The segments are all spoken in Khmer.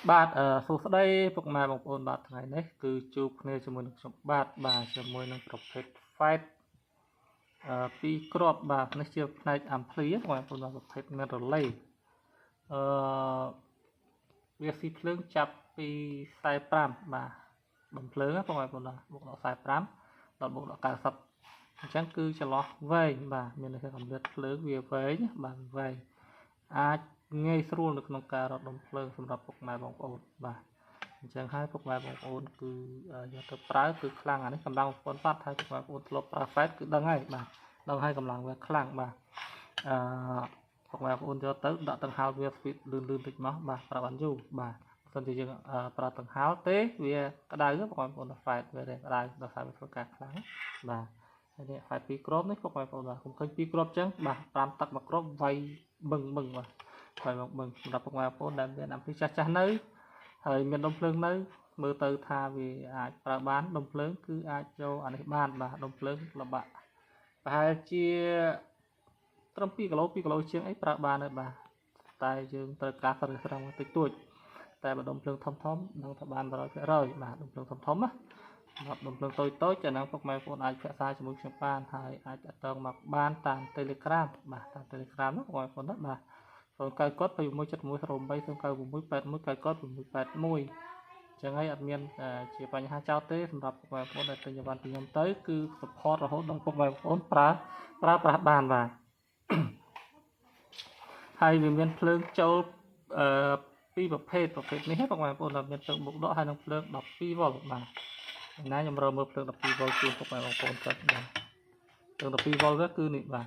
បាទសួស្តីពុកម៉ែបងប្អូនបាទថ្ងៃនេះគឺជួបគ្នាជាមួយនឹងខ្ញុំបាទជាមួយនឹងប្រភេទ Fight ពីរគ្រាប់បាទនេះជាផ្នែក Ampli បងប្អូនបាទប្រភេទមាន relay វាស៊ីភ្លើងចាប់ពី45បាទបំភ្លើងបងប្អូនបាទបូកដល់45ដល់បូកដល់90អញ្ចឹងគឺចន្លោះវែងបាទមានន័យថាកម្រិតភ្លើងវាវែងបាទវែងអាចងាយស្រួលនៅក្នុងការរកដុំភ្លើងសម្រាប់ពុកម៉ែបងប្អូនបាទអញ្ចឹងហើយពុកម៉ែបងប្អូនគឺយកទៅប្រើគឺខ្លាំងអានេះកម្លាំងបងប្អូនបាត់ហើយពុកម៉ែបងប្អូនធ្លាប់ប្រើ Fight គឺដឹងហើយបាទដឹងហើយកម្លាំងវាខ្លាំងបាទពុកម៉ែបងប្អូនយកទៅដាក់ដង្ហើមវា speed លឿនតិចមកបាទប្រើបានយូរបាទបើមិនយើងប្រើដង្ហើមទេវាក្តៅបងប្អូន Fight វាក្តៅដល់សារវាធ្វើការខ្លាំងបាទហើយនេះ Fight 2គ្រាប់នេះពុកម៉ែបងប្អូនបាទខ្ញុំឃើញ2គ្រាប់អញ្ចឹងបាទ5ទឹកមួយគ្រាប់វាយបឹងបាទហើយបឹងសម្រាប់ពុកម៉ែបងប្អូនដែលមានអំពីចាស់នៅហើយមានដុំភ្លើងនៅមើលទៅថាវាអាចប្រើបានដុំភ្លើងគឺអាចចូលអានេះបានបាទដុំភ្លើងលបាក់ប្រហែលជាត្រឹម2គីឡូ2គីឡូជាងអីប្រើបានហើយបាទតែយើងត្រូវការសរិស្រាំតិចតួចតែបើដុំភ្លើងធំនឹងថាបាន 100% បាទដុំភ្លើងធំណាដុំភ្លើងតូចចំណាំពុកម៉ែបងប្អូនអាចភាសាជាមួយខ្ញុំបានហើយអាចតតងមកបានតាម Telegram បាទតាម Telegram នោះបងប្អូនណាបាទ09កុដ217108 09968191កុដ681ចឹងហើយអត់មានជាបញ្ហាចោតទេសម្រាប់ពុកម៉ែបងប្អូនដែលទិញអីវ៉ាន់ពីខ្ញុំទៅគឺ support រហូតដល់ពុកម៉ែបងប្អូនប្រើប្រាស់បានបាទហើយវាមានភ្លើងចូលពីរប្រភេទនេះហ្នឹងបងប្អូនដែលមានភ្លើងបុកដកហើយនិងភ្លើង12វ៉ុលបាទណាខ្ញុំរើមើលភ្លើង12វ៉ុលជូនពុកម៉ែបងប្អូនទៅបាទភ្លើង12វ៉ុលគឺនេះបាទ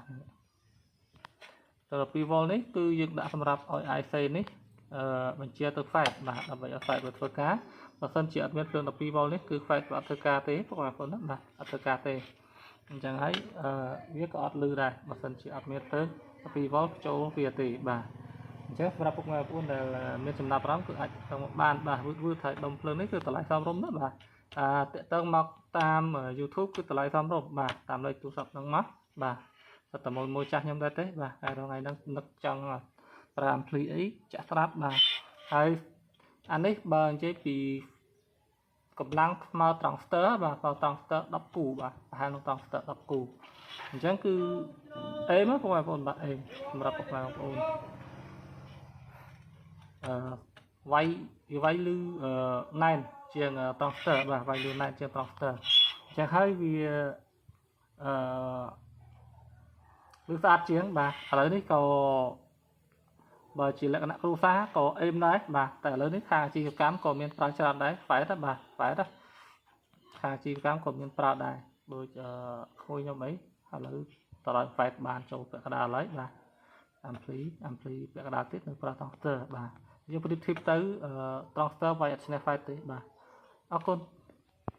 12វ៉ុលនេះគឺយើងដាក់សម្រាប់ឲ្យ IC នេះបញ្ជាទៅ Fight បាទដើម្បីឲ្យ Fight វាធ្វើការបើសិនជាអត់មានភ្លើង12វ៉ុលនេះគឺ Fight វាអត់ធ្វើការទេបងប្អូនណាបាទអត់ធ្វើការទេអញ្ចឹងហើយវាក៏អត់លឺដែរបើសិនជាអត់មានភ្លើង12វ៉ុលចូលវាទេបាទអញ្ចឹងសម្រាប់ពុកម៉ែបងប្អូនដែលមានចំណាប់អារម្មណ៍គឺអាចទៅមកបានបាទវាថាដុំភ្លើងនេះគឺតម្លៃសមរម្យណាស់បាទតាក់ទងមកតាម YouTube គឺតម្លៃសមរម្យបាទតាមលេខទូរស័ព្ទហ្នឹងមកបាទតែមួយចាស់ខ្ញុំដែរទេបាទតែថ្ងៃហ្នឹងនឹកចង់ប្រើ Ampli អីចាក់ស្រាប់បាទហើយអានេះបើនិយាយពីកម្លាំងស្មើត្រង់ស្ទ័របាទស្មើត្រង់ស្ទ័រ10គូបាទប្រហែលនឹងត្រង់ស្ទ័រ10គូអញ្ចឹងគឺអេមបងប្អូនបាទអេមសម្រាប់បងប្អូនវាយលឺណែនជាងត្រង់ស្ទ័របាទវាយលឺណែនជាងត្រង់ស្ទ័រអញ្ចឹងហើយវាលឺស្អាតជាងបាទឥឡូវនេះក៏បើជាលក្ខណៈគ្រួសារក៏អេមដែរបាទតែឥឡូវនេះខាងអាជីវកម្មក៏មានប្រើច្រើនដែរហ្វែតបាទហ្វែតខាងអាជីវកម្មក៏មានប្រើដែរដូចក្មួយខ្ញុំអីឥឡូវតើហ្វែតបានចូលពាក់កណ្ដាលហើយបាទ Ampli ពាក់កណ្ដាលទៀតនៅប្រើត្រង់ស្ទ័របាទយើងប្រៀបធៀបទៅត្រង់ស្ទ័រវាយអត់ឈ្នះហ្វែតទេបាទអរគុណ